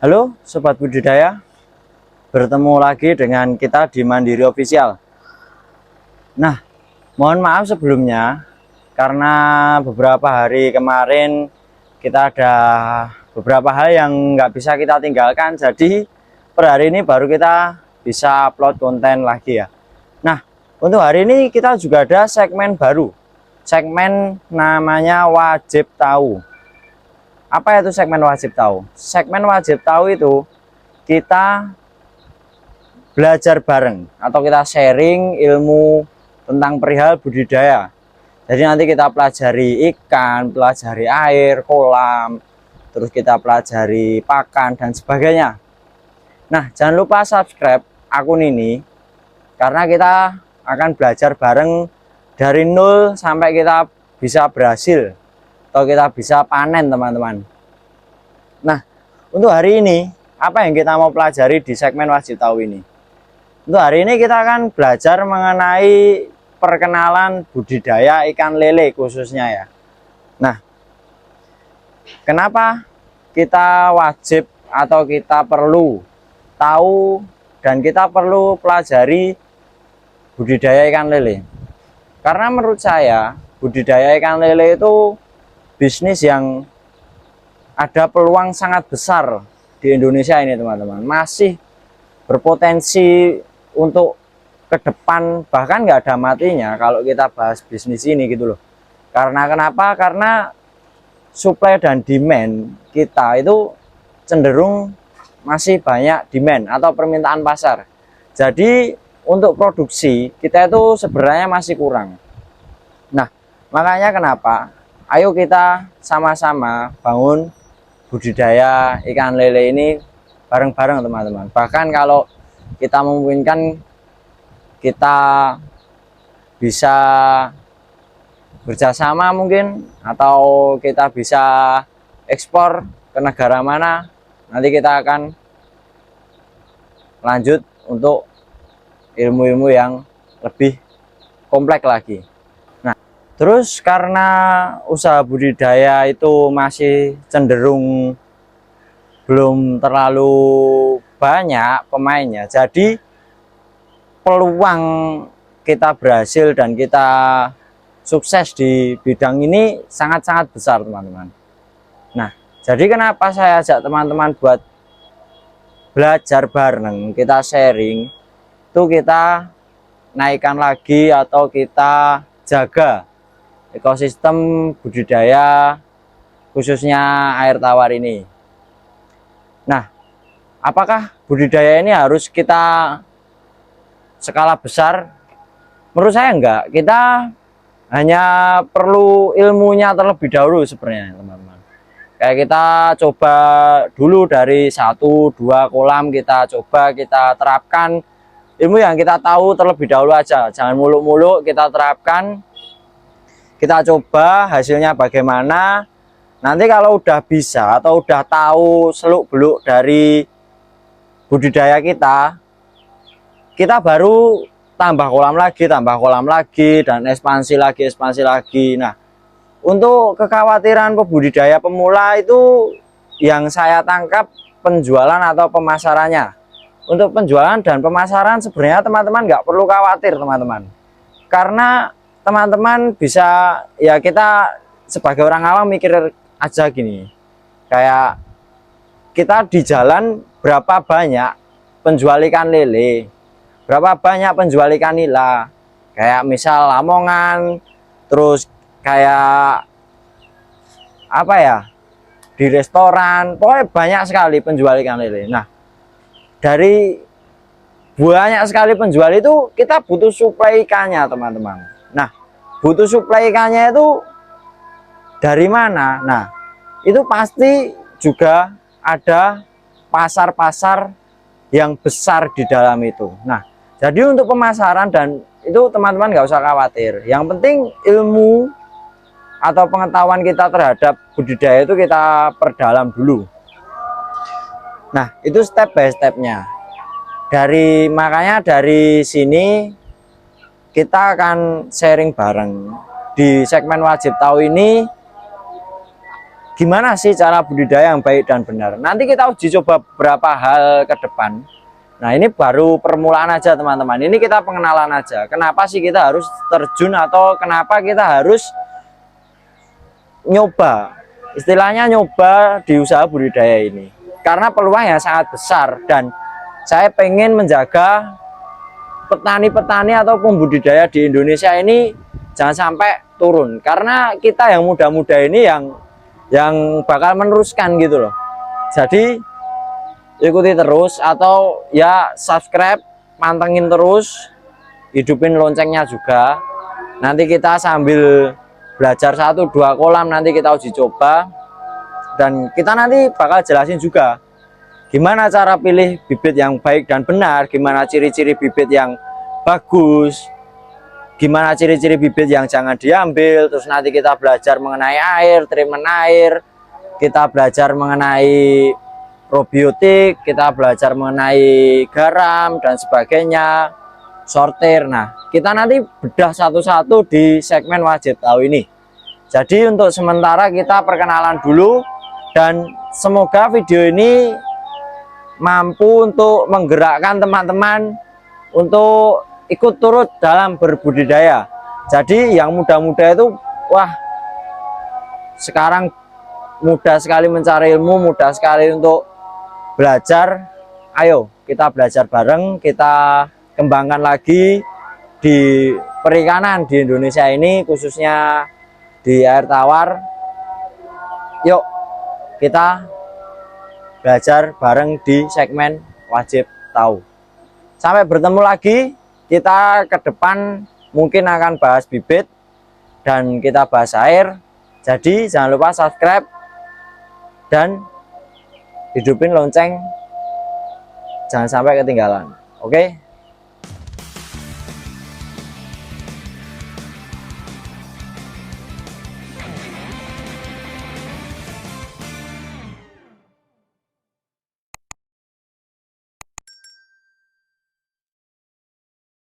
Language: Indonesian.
Halo Sobat Budidaya, bertemu lagi dengan kita di Mandiri Official. Nah, mohon maaf sebelumnya karena beberapa hari kemarin kita ada beberapa hal yang nggak bisa kita tinggalkan. Jadi per hari ini baru kita bisa upload konten lagi ya. Nah, untuk hari ini kita juga ada segmen baru. Segmen namanya Wajib Tahu. Apa itu segmen wajib tahu? Segmen wajib tahu itu kita belajar bareng atau kita sharing ilmu tentang perihal budidaya. Jadi nanti kita pelajari ikan, pelajari air, kolam, terus kita pelajari pakan dan sebagainya. Nah, jangan lupa subscribe akun ini karena kita akan belajar bareng dari nol sampai kita bisa berhasil atau kita bisa panen, teman-teman. Nah, untuk hari ini apa yang kita mau pelajari di segmen wajib tahu ini? Untuk hari ini kita akan belajar mengenai perkenalan budidaya ikan lele khususnya ya. Nah, kenapa kita wajib atau kita perlu tahu dan kita perlu pelajari budidaya ikan lele? Karena menurut saya budidaya ikan lele itu bisnis yang ada peluang sangat besar di Indonesia ini, teman-teman. Masih berpotensi untuk ke depan, bahkan nggak ada matinya kalau kita bahas bisnis ini gitu loh. Karena kenapa? Karena supply dan demand kita itu cenderung masih banyak demand atau permintaan pasar. Jadi untuk produksi kita itu sebenarnya masih kurang. Nah, makanya kenapa? Ayo kita sama-sama bangun budidaya ikan lele ini bareng-bareng, teman-teman. Bahkan kalau kita memungkinkan, kita bisa bekerjasama mungkin, atau kita bisa ekspor ke negara mana, nanti kita akan lanjut untuk ilmu-ilmu yang lebih kompleks lagi. Terus karena usaha budidaya itu masih cenderung belum terlalu banyak pemainnya, jadi peluang kita berhasil dan kita sukses di bidang ini sangat-sangat besar, teman-teman. Nah, jadi kenapa saya ajak teman-teman buat belajar bareng, kita sharing, itu kita naikkan lagi atau kita jaga ekosistem budidaya khususnya air tawar ini. Nah, apakah budidaya ini harus kita skala besar? Menurut saya enggak. Kita hanya perlu ilmunya terlebih dahulu sebenarnya, teman-teman. Kayak kita coba dulu dari 1-2 kolam, kita coba kita terapkan ilmu yang kita tahu terlebih dahulu aja. Jangan muluk-muluk, kita terapkan. Kita coba hasilnya bagaimana. Nanti kalau udah bisa atau udah tahu seluk-beluk dari budidaya kita baru tambah kolam lagi, dan ekspansi lagi. Nah, untuk kekhawatiran pembudidaya pemula itu yang saya tangkap penjualan atau pemasarannya. Untuk penjualan dan pemasaran sebenarnya teman-teman nggak perlu khawatir, teman-teman. Karena teman-teman bisa, ya kita sebagai orang awam mikir aja gini, kayak kita di jalan berapa banyak penjual ikan lele, berapa banyak penjual ikan nila, kayak misal Lamongan, terus kayak apa ya, di restoran, pokoknya banyak sekali penjual ikan lele. Nah, dari banyak sekali penjual itu kita butuh suplai ikannya, teman-teman. Nah, butuh suplai ikannya itu dari mana? Nah, itu pasti juga ada pasar-pasar yang besar di dalam itu. Nah, jadi untuk pemasaran dan itu teman-teman nggak usah khawatir. Yang penting ilmu atau pengetahuan kita terhadap budidaya itu kita perdalam dulu. Nah, itu step by stepnya. Makanya dari sini kita akan sharing bareng di segmen wajib tahu ini. gimana sih cara budidaya yang baik dan benar. Nanti kita uji coba beberapa hal ke depan. Nah, ini baru permulaan aja teman-teman. Ini kita pengenalan aja. Kenapa sih kita harus terjun atau kenapa kita harus nyoba, istilahnya nyoba di usaha budidaya ini. Karena peluangnya sangat besar dan saya pengen menjaga petani-petani atau pembudidaya di Indonesia ini jangan sampai turun. Karena kita yang muda-muda ini yang bakal meneruskan gitu loh. Jadi ikuti terus atau ya subscribe, pantengin terus, hidupin loncengnya juga. Nanti kita sambil belajar 1-2 kolam nanti kita uji coba dan kita nanti bakal jelasin juga gimana cara pilih bibit yang baik dan benar, gimana ciri-ciri bibit yang bagus, gimana ciri-ciri bibit yang jangan diambil. Terus nanti kita belajar mengenai air, treatment air, kita belajar mengenai probiotik, kita belajar mengenai garam dan sebagainya, sortir. Nah, kita nanti bedah satu-satu di segmen wajib tahu ini. Jadi untuk sementara kita perkenalan dulu dan semoga video ini mampu untuk menggerakkan teman-teman untuk ikut turut dalam berbudidaya. Jadi yang muda-muda itu wah sekarang mudah sekali mencari ilmu, mudah sekali untuk belajar. Ayo kita belajar bareng, kita kembangkan lagi di perikanan di Indonesia ini, khususnya di air tawar. Yuk kita belajar bareng di segmen wajib tahu. Sampai bertemu lagi, kita ke depan mungkin akan bahas bibit dan kita bahas air. Jadi jangan lupa subscribe dan hidupin lonceng, jangan sampai ketinggalan. Oke.